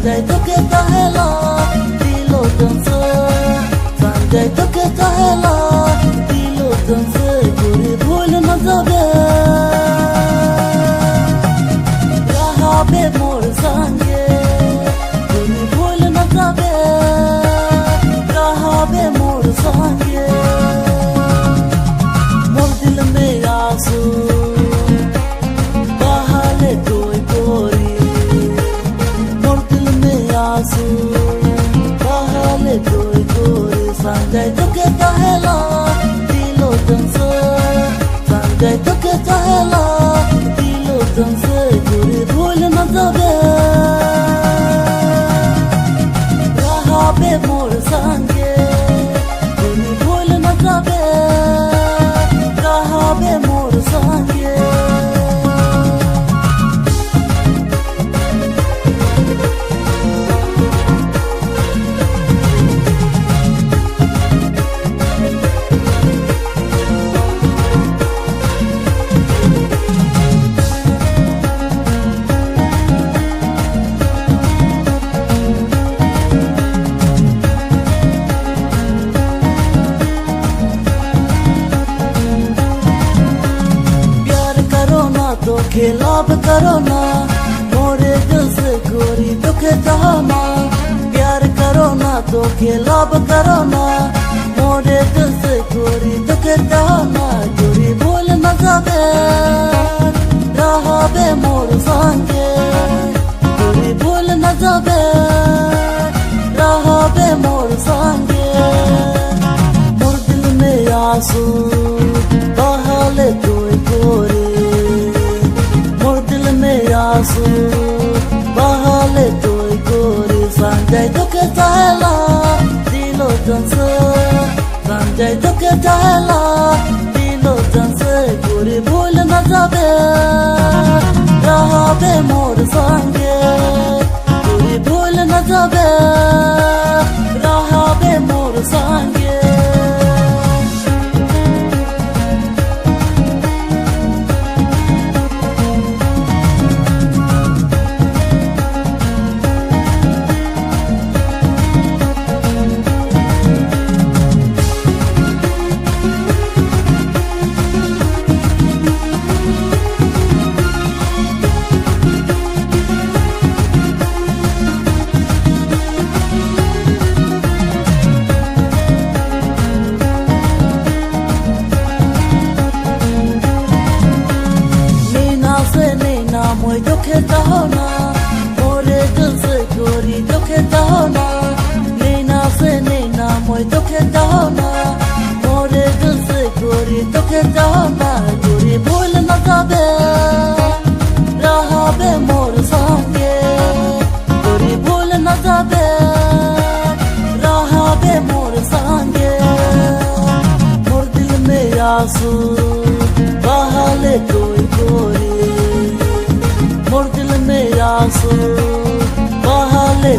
Sanjay toke tahela dilo tanse Sanjay toke tahela dilo tanse Guri bhul na jabe rahabe mor sange Guri bhul na jabe rahabe mor sange Mor dil mein aasu bahale koi gori bahale koi gori Sanjay toke tahela dilo tanse Sanjay toke tahela dilo tanse Guri bhul na jabe rahabe mor sange Guri bhul na jabe rahabe mor sange खिलाफ करो ना मोरे दिल से गोरी दुखे चाहना प्यार करो ना तो खिलाफ करो ना मोरे दिल से गोरी दुखे चाहना गोरी भूल न जाबे राहाबे मोर संगे गोरी भूल न जाबे राहाबे मोर संगे मोर दिल में आंसू बहाले कोई गोरी आंसू बहाले कोई गोरी Sanjay toke tahela dilo tanse Sanjay toke tahela dilo tanse Guri bhul na jabe rahabe mor sange Guri bhul na jabe rahabe mor sange Moi duke tahona more dil se gori duke tahona naina se naina moi duke tahona more dil se gori duke tahona gori bhul na jabe rahabe mor sange gori bhul na jabe rahabe mor sange mor dil mein aasu bahale koi gori मोर दिल में आंसू बहाले